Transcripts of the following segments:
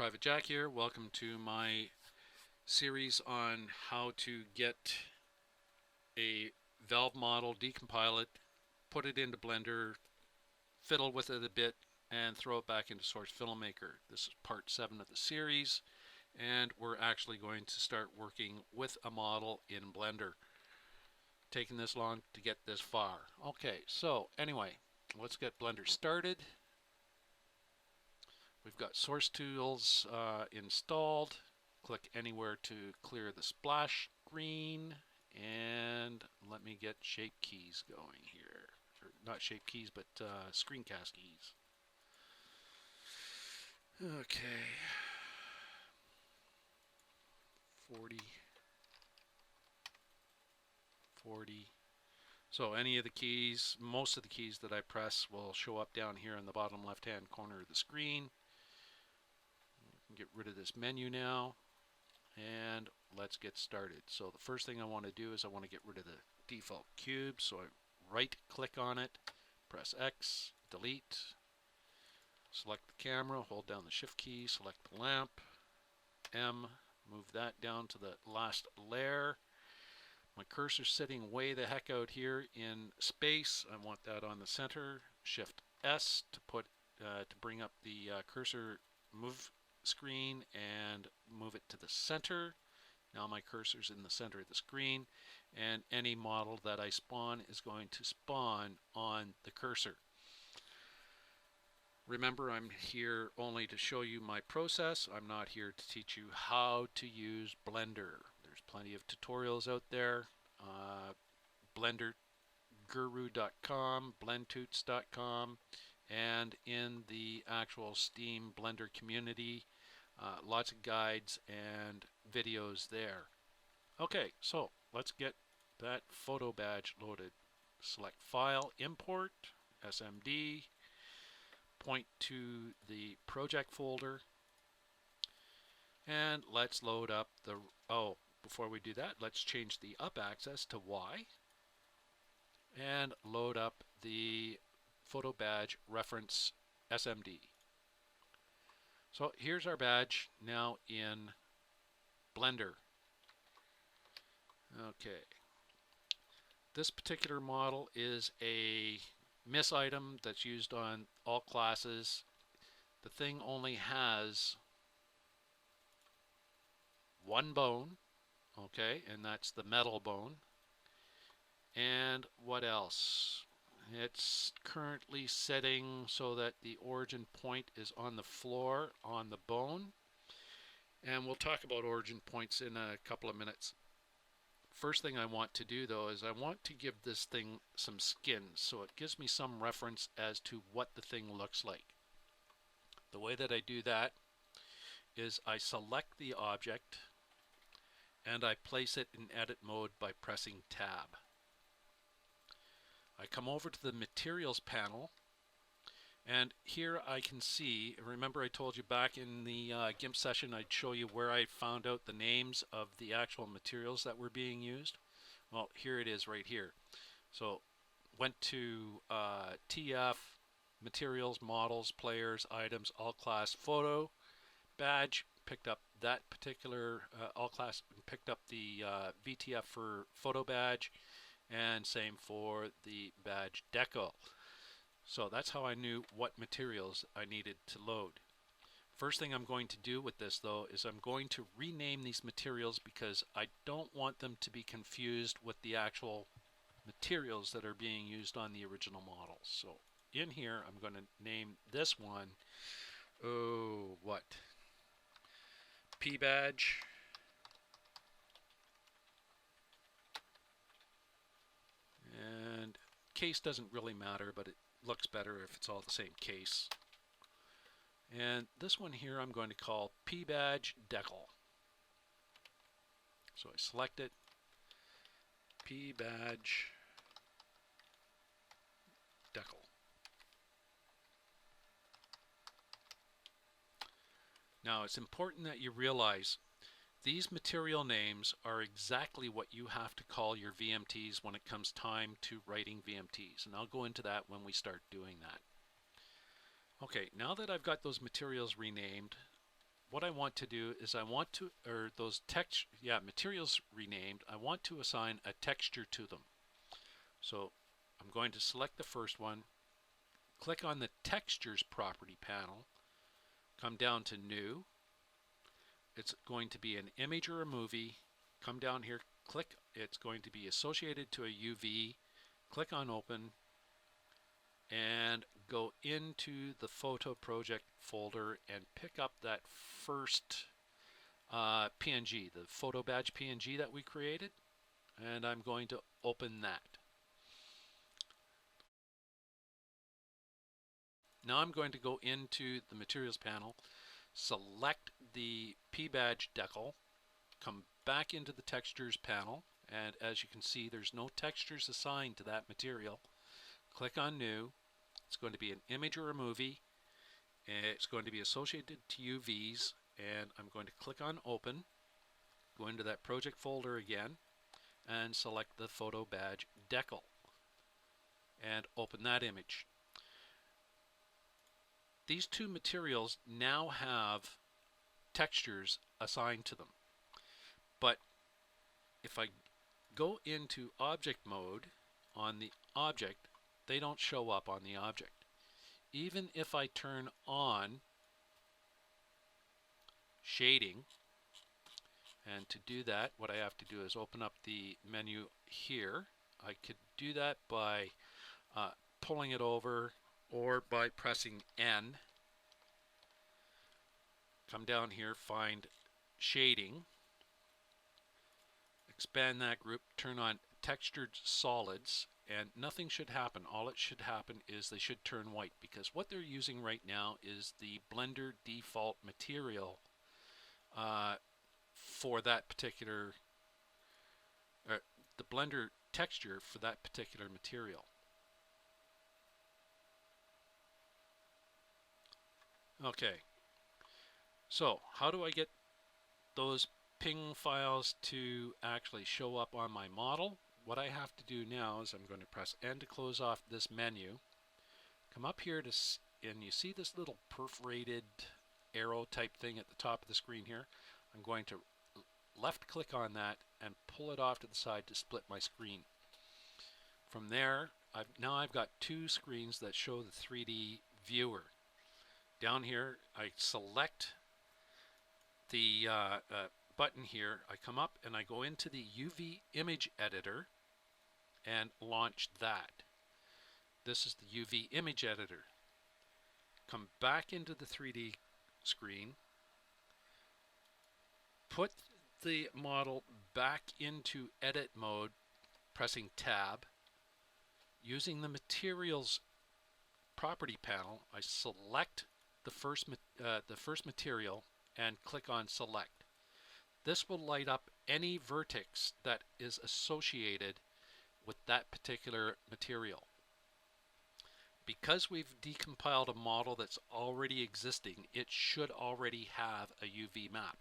Private Jack here. Welcome to my series on how to get a valve model, decompile it, put it into Blender, fiddle with it a bit, and throw it back into Source Filmmaker. This is part 7 of the series, and we're actually going to start working with a model in Blender. Taking this long to get this far. Okay, so anyway, let's get Blender started. We've got source tools installed. Click anywhere to clear the splash screen, and let me get shape keys going here. Or not shape keys, but screencast keys. Okay. 40. So any of the keys, most of the keys that I press will show up down here in the bottom left hand corner of the screen. Get rid of this menu now, and let's get started. So the first thing I want to do is I want to get rid of the default cube, so I right click on it, press X, delete, select the camera, hold down the shift key, select the lamp, M, move that down to the last layer. My cursor's sitting way the heck out here in space. I want that on the center. Shift S to put to bring up the cursor move screen and move it to the center. Now my cursor's in the center of the screen, and any model that I spawn is going to spawn on the cursor. Remember, I'm here only to show you my process. I'm not here to teach you how to use Blender. There's plenty of tutorials out there. BlenderGuru.com, blendtoots.com, and in the actual Steam Blender community, lots of guides and videos there. Okay, so let's get that photo badge loaded. Select File, Import, SMD, point to the project folder, and let's load up the, before we do that, let's change the up axis to Y and load up the photo badge reference SMD. So here's our badge now in Blender. Okay. This particular model is a miss item that's used on all classes. The thing only has one bone, okay, and that's the metal bone. And what else? It's currently setting so that the origin point is on the floor on the bone. And we'll talk about origin points in a couple of minutes. First thing I want to do though is I want to give this thing some skin so it gives me some reference as to what the thing looks like. The way that I do that is I select the object and I place it in edit mode by pressing tab. I come over to the materials panel, and here I can see, remember I told you back in the GIMP session I'd show you where I found out the names of the actual materials that were being used. Well, here it is right here. So went to TF, materials, models, players, items, all class, photo, badge, picked up that particular all class, picked up the VTF for photo badge, and same for the badge deco. So that's how I knew what materials I needed to load. First thing I'm going to do with this though is I'm going to rename these materials because I don't want them to be confused with the actual materials that are being used on the original models. So in here I'm going to name this one, P badge. And case doesn't really matter, but it looks better if it's all the same case. And this one here I'm going to call P badge decal. So I select it, P badge decal. Now it's important that you realize these material names are exactly what you have to call your VMTs when it comes time to writing VMTs, and I'll go into that when we start doing that. Okay, now that I've got those materials renamed, what I want to do is I want to, or those text, yeah, materials renamed, I want to assign a texture to them. So I'm going to select the first one, click on the textures property panel, come down to new. It's going to be an image or a movie. Come down here, click, it's going to be associated to a UV. Click on open and go into the photo project folder and pick up that first PNG, the photo badge PNG that we created, and I'm going to open that. Now I'm going to go into the materials panel, select the P badge decal, come back into the textures panel, and as you can see there's no textures assigned to that material. Click on new. It's going to be an image or a movie. It's going to be associated to UVs, and I'm going to click on open, go into that project folder again, and select the photo badge decal and open that image. These two materials now have textures assigned to them, but if I go into object mode on the object, they don't show up on the object. Even if I turn on shading, and to do that what I have to do is open up the menu here. I could do that by pulling it over or by pressing N. Come down here, find shading, expand that group, turn on textured solids, and nothing should happen. All it should happen is they should turn white, because what they're using right now is the Blender default material for that particular, the Blender texture for that particular material. Okay, so how do I get those ping files to actually show up on my model? What I have to do now is I'm going to press N to close off this menu, come up here to, and you see this little perforated arrow type thing at the top of the screen here. I'm going to left click on that and pull it off to the side to split my screen. From there, now I've got two screens that show the 3D viewer. Down here, I select the button here. I come up and I go into the UV image editor and launch that. This is the UV image editor. Come back into the 3D screen, put the model back into edit mode, pressing tab. Using the materials property panel, I select the first material and click on select. This will light up any vertex that is associated with that particular material. Because we've decompiled a model that's already existing, it should already have a UV map.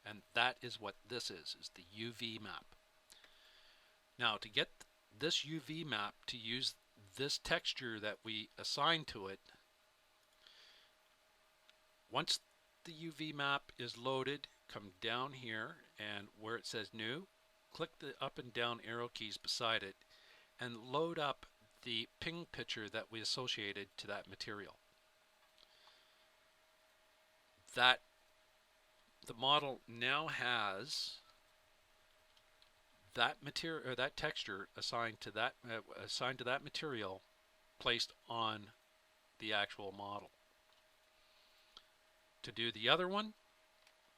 And that is what this is the UV map. Now to get this UV map to use this texture that we assign to it, once the UV map is loaded, come down here and where it says new, click the up and down arrow keys beside it and load up the ping picture that we associated to that material. That the model now has that material or that texture assigned to that material placed on the actual model. To do the other one,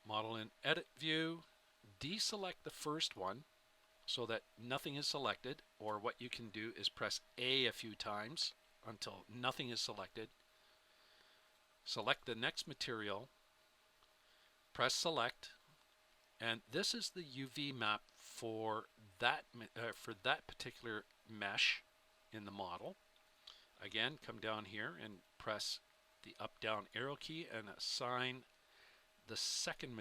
model in edit view, deselect the first one so that nothing is selected, or what you can do is press A a few times until nothing is selected. Select the next material, press select, and this is the UV map for that particular mesh in the model. Again, come down here and press the up down arrow key and assign the second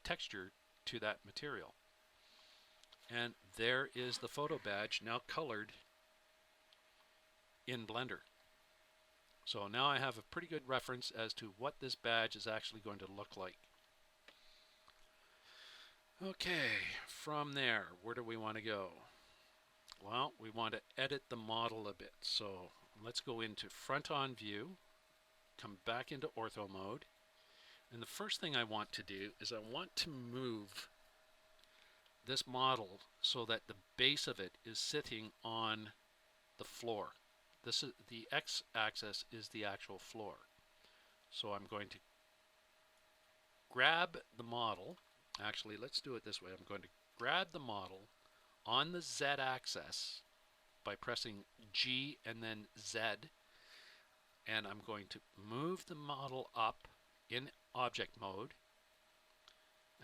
texture to that material. And there is the photo badge now colored in Blender. So now I have a pretty good reference as to what this badge is actually going to look like. Okay, from there, where do we want to go? Well, we want to edit the model a bit. So let's go into front on view, come back into ortho mode. And the first thing I want to do is I want to move this model so that the base of it is sitting on the floor. This is the x-axis is the actual floor. So I'm going to grab the model. Actually, let's do it this way. I'm going to grab the model on the z-axis by pressing G and then Z, and I'm going to move the model up in object mode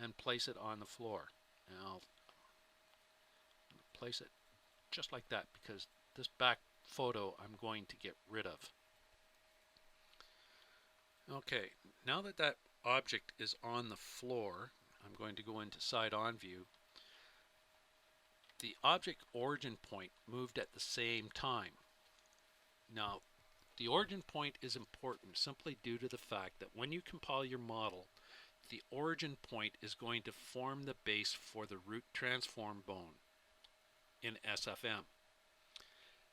and place it on the floor. And I'll place it just like that because this back photo I'm going to get rid of. Okay, now that that object is on the floor, I'm going to go into side on view. The object origin point moved at the same time. Now, the origin point is important simply due to the fact that when you compile your model, the origin point is going to form the base for the root transform bone in SFM.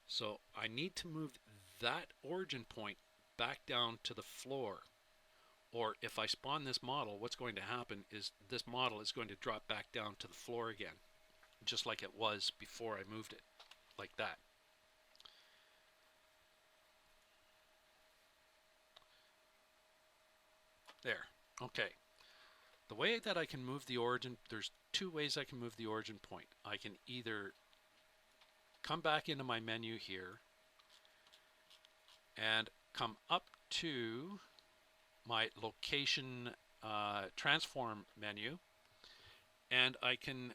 So I need to move that origin point back down to the floor. Or if I spawn this model, what's going to happen is this model is going to drop back down to the floor again, just like it was before I moved it, like that. There. Okay. The way that I can move the origin, there's two ways I can move the origin point. I can either come back into my menu here and come up to my location transform menu, and I can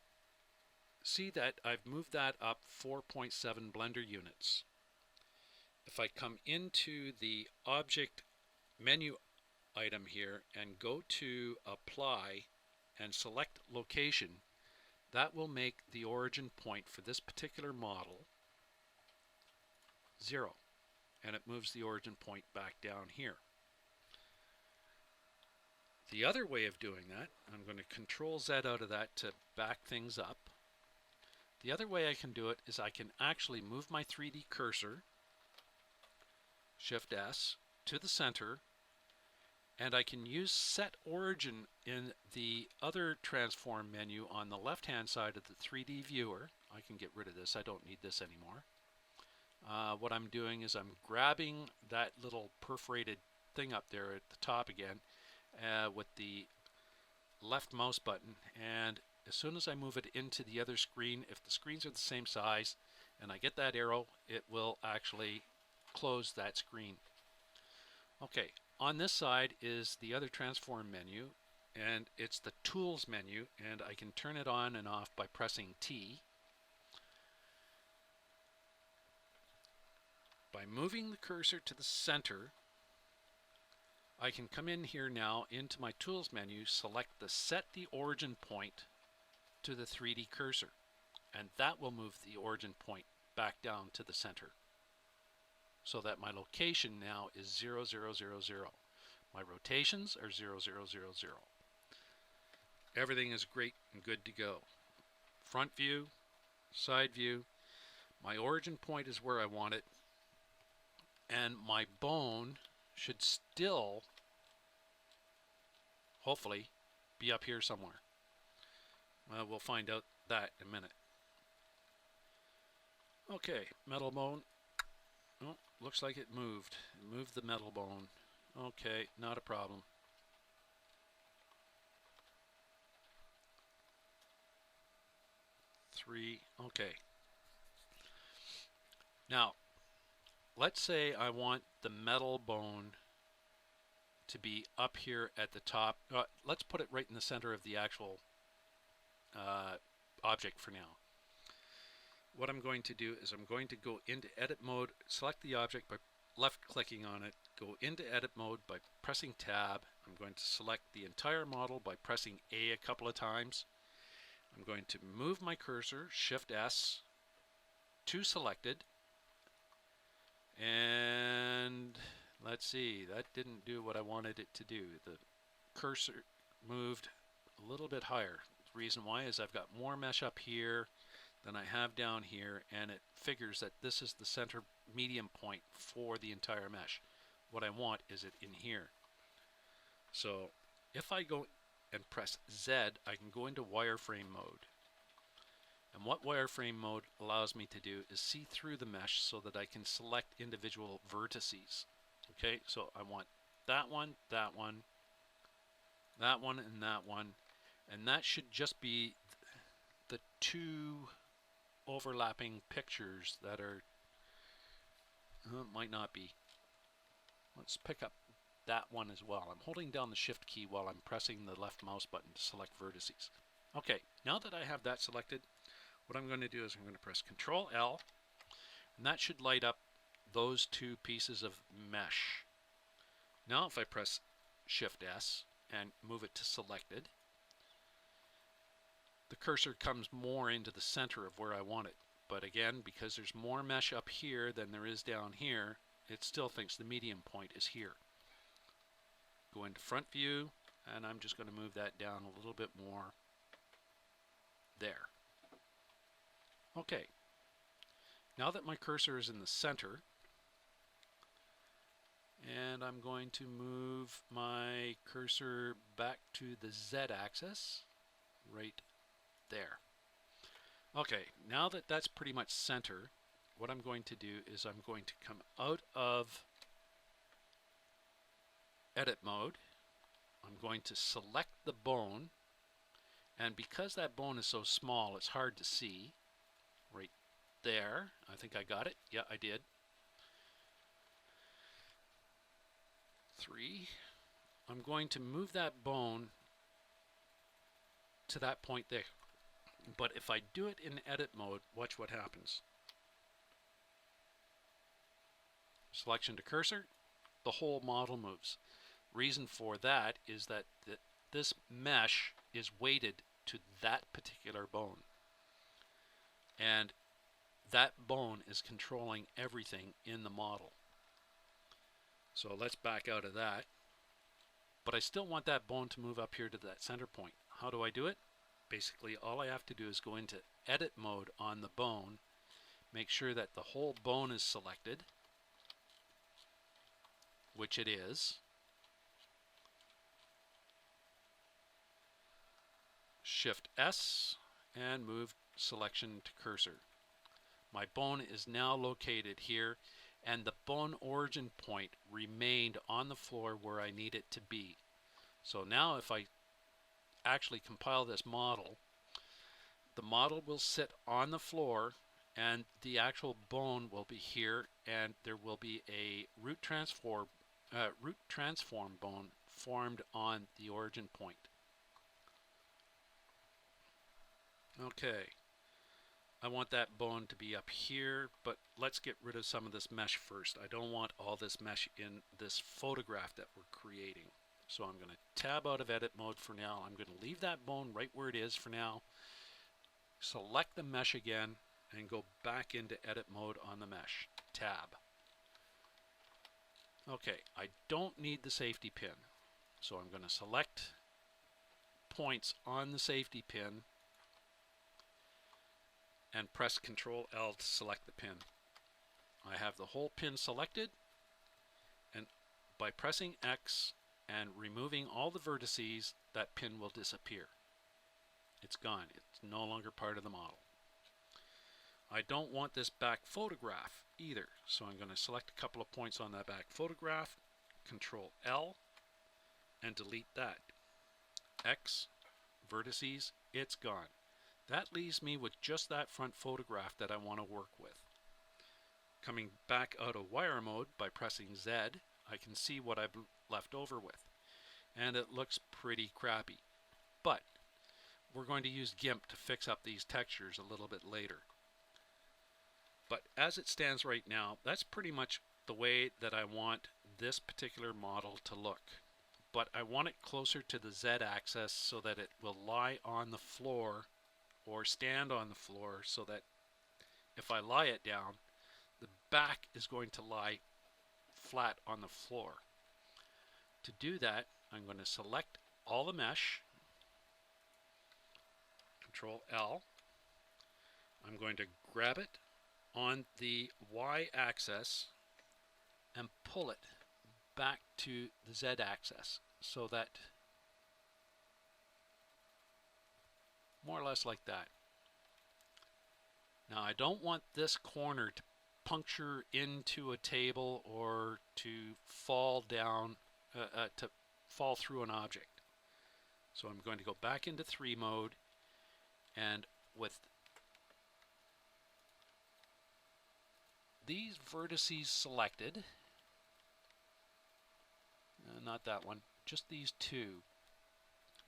see that I've moved that up 4.7 Blender units. If I come into the object menu item here and go to apply and select location, that will make the origin point for this particular model 0, and it moves the origin point back down here. The other way of doing that, I'm going to Control Z out of that to back things up. The other way I can do it is I can actually move my 3D cursor, Shift S, to the center, and I can use Set Origin in the other transform menu on the left hand side of the 3D viewer. I can get rid of this, I don't need this anymore. What I'm doing is I'm grabbing that little perforated thing up there at the top again with the left mouse button, and as soon as I move it into the other screen, if the screens are the same size and I get that arrow, it will actually close that screen. Okay, on this side is the other transform menu, and it's the tools menu, and I can turn it on and off by pressing T. By moving the cursor to the center, I can come in here now into my tools menu, select the set the origin point to the 3D cursor, and that will move the origin point back down to the center so that my location now is 0, 0, 0, 0. My rotations are 0, 0, 0, 0. Everything is great and good to go. Front view, side view, my origin point is where I want it, and my bone should still, hopefully, be up here somewhere. Well, we'll find out that in a minute. Okay, metal bone. Oh, looks like it moved. It moved the metal bone. Okay, not a problem. Three, okay. Now, let's say I want the metal bone to be up here at the top. Let's put it right in the center of the actual object for now. What I'm going to do is I'm going to go into edit mode, select the object by left clicking on it, go into edit mode by pressing tab. I'm going to select the entire model by pressing A a couple of times. I'm going to move my cursor, Shift S, to selected, and Let's see, that didn't do what I wanted it to do. The cursor moved a little bit higher. The reason why is I've got more mesh up here than I have down here, and it figures that this is the center medium point for the entire mesh. What I want is it in here. So if I go and press Z, I can go into wireframe mode. And what wireframe mode allows me to do is see through the mesh so that I can select individual vertices. Okay, so I want that one, that one, that one, and that one. And that should just be the two overlapping pictures that are, might not be. Let's pick up that one as well. I'm holding down the shift key while I'm pressing the left mouse button to select vertices. Okay, now that I have that selected, what I'm going to do is I'm going to press Control L, and that should light up those two pieces of mesh. Now if I press Shift S and move it to selected, the cursor comes more into the center of where I want it. But again, because there's more mesh up here than there is down here, it still thinks the medium point is here. Go into front view, and I'm just going to move that down a little bit more. There. Okay. Now that my cursor is in the center, and I'm going to move my cursor back to the Z axis, right there. Okay, now that that's pretty much center, what I'm going to do is I'm going to come out of edit mode. I'm going to select the bone, and because that bone is so small, it's hard to see. Right there. I think I got it. Yeah, I did. 3. I'm going to move that bone to that point there. But if I do it in edit mode, watch what happens. Selection to cursor, the whole model moves. Reason for that is that this mesh is weighted to that particular bone. And that bone is controlling everything in the model. So let's back out of that. But I still want that bone to move up here to that center point. How do I do it? Basically, all I have to do is go into edit mode on the bone, make sure that the whole bone is selected, which it is. Shift S and move selection to cursor. My bone is now located here, and the bone origin point remained on the floor where I need it to be. So now if I actually compile this model, the model will sit on the floor and the actual bone will be here, and there will be a root transform bone formed on the origin point. Okay, I want that bone to be up here, but let's get rid of some of this mesh first. I don't want all this mesh in this photograph that we're creating. So I'm going to tab out of edit mode for now. I'm going to leave that bone right where it is for now. Select the mesh again and go back into edit mode on the mesh. Tab. Okay, I don't need the safety pin. So I'm going to select points on the safety pin and press Control L to select the pin. I have the whole pin selected, and by pressing X and removing all the vertices, that pin will disappear. It's gone. It's no longer part of the model. I don't want this back photograph either, so I'm going to select a couple of points on that back photograph, Control L, and delete that. X, vertices, it's gone. That leaves me with just that front photograph that I want to work with. Coming back out of wire mode by pressing Z, I can see what I've left over with. And it looks pretty crappy. But we're going to use GIMP to fix up these textures a little bit later. But as it stands right now, that's pretty much the way that I want this particular model to look. But I want it closer to the Z axis so that it will lie on the floor or stand on the floor, so that if I lie it down, the back is going to lie flat on the floor. To do that, I'm going to select all the mesh, Control L. I'm going to grab it on the y-axis and pull it back to the z-axis, so that more or less like that. Now I don't want this corner to puncture into a table or to fall down, to fall through an object. So I'm going to go back into 3 mode, and with these vertices selected, not that one, just these 2,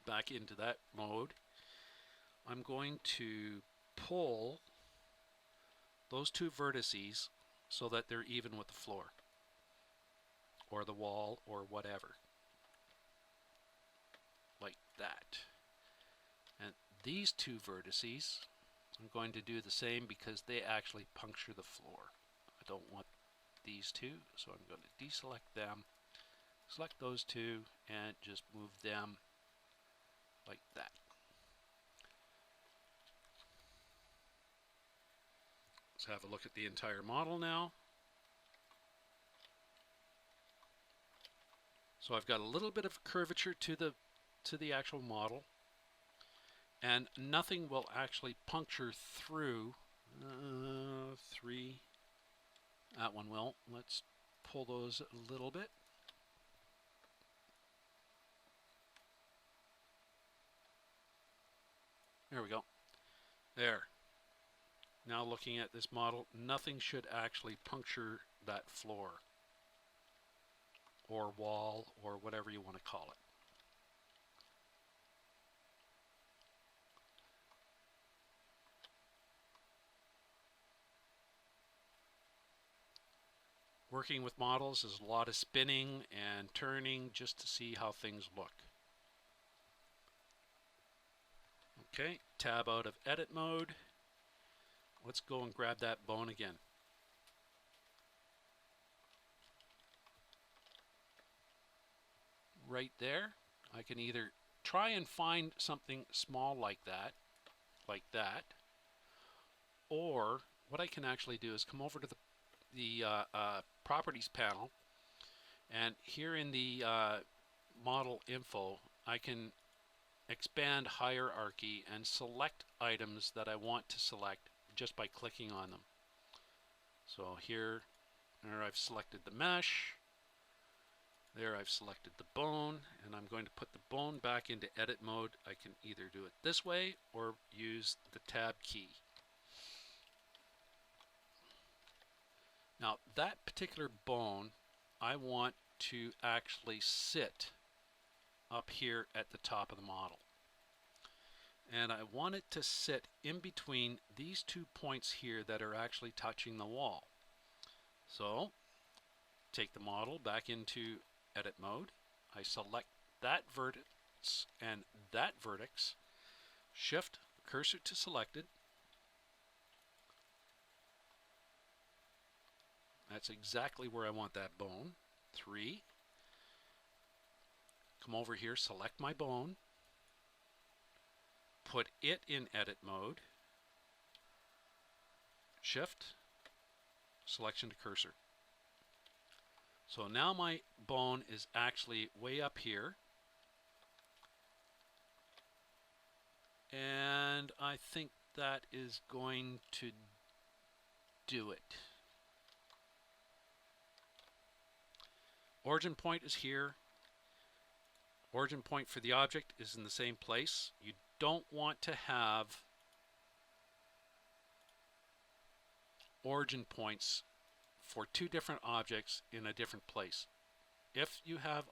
back into that mode, I'm going to pull those 2 vertices so that they're even with the floor or the wall or whatever, like that. And these 2 vertices, I'm going to do the same because they actually puncture the floor. I don't want these 2, so I'm going to deselect them, select those 2, and just move them like that. Let's have a look at the entire model now. So I've got a little bit of curvature to the actual model, and nothing will actually puncture through 3. That one will. Let's pull those a little bit. There we go. There. Now looking at this model, nothing should actually puncture that floor or wall or whatever you want to call it. Working with models is a lot of spinning and turning just to see how things look. Okay, tab out of edit mode. Let's go and grab that bone again. Right there. I can either try and find something small like that, or what I can actually do is come over to the properties panel, and here in the model info, I can expand hierarchy and select items that I want to select just by clicking on them. So here, I've selected the mesh. There I've selected the bone, and I'm going to put the bone back into edit mode. I can either do it this way or use the tab key. Now that particular bone, I want to actually sit up here at the top of the model. And I want it to sit in between these 2 points here that are actually touching the wall. So take the model back into edit mode. I select that vertex and that vertex, shift cursor to selected. That's exactly where I want that bone. 3. Come over here, select my bone, put it in edit mode, shift, selection to cursor. So now my bone is actually way up here, and I think that is going to do it. Origin point is here. Origin point for the object is in the same place. You don't want to have origin points for 2 different objects in a different place. If you have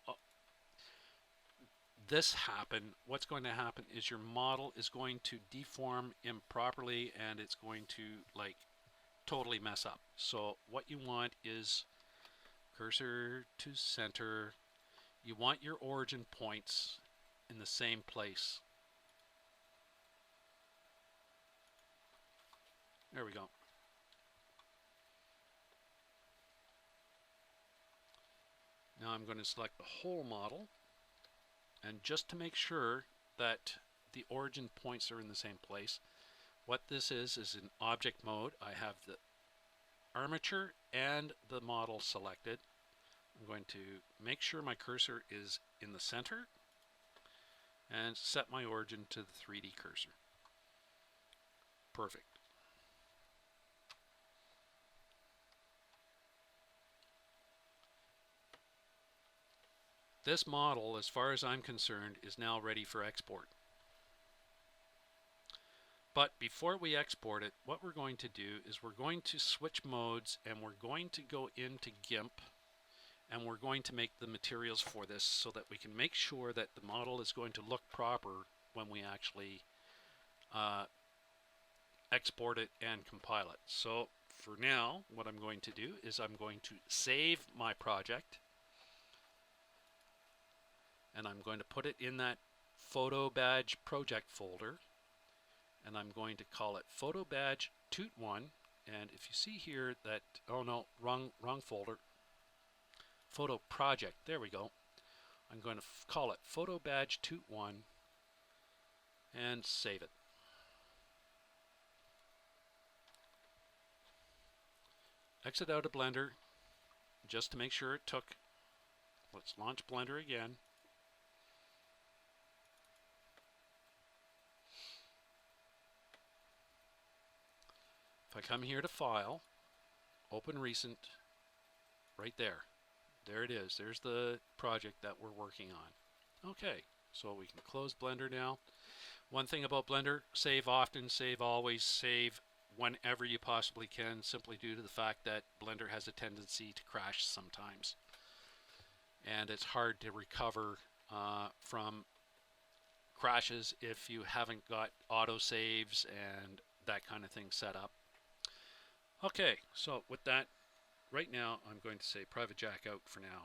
this happen, what's going to happen is your model is going to deform improperly, and it's going to like totally mess up. So what you want is cursor to center. You want your origin points in the same place. There we go. Now I'm going to select the whole model, and just to make sure that the origin points are in the same place, what this is in object mode. I have the armature and the model selected. I'm going to make sure my cursor is in the center and set my origin to the 3D cursor. Perfect. This model, as far as I'm concerned, is now ready for export. But before we export it, what we're going to do is we're going to switch modes, and we're going to go into GIMP, and we're going to make the materials for this so that we can make sure that the model is going to look proper when we actually export it and compile it. So for now, what I'm going to do is I'm going to save my project, and I'm going to put it in that photo badge project folder, and I'm going to call it photo badge toot 1. And if you see here that, oh no, wrong folder, photo project, there we go. I'm going to call it photo badge toot 1 and save it. Exit out of Blender just to make sure it took. Let's launch Blender again. If I come here to File, Open Recent, right there. There it is. There's the project that we're working on. Okay, so we can close Blender now. One thing about Blender, save often, save always, save whenever you possibly can, simply due to the fact that Blender has a tendency to crash sometimes. And it's hard to recover from crashes if you haven't got auto saves and that kind of thing set up. Okay, so with that, right now I'm going to say private jack out for now.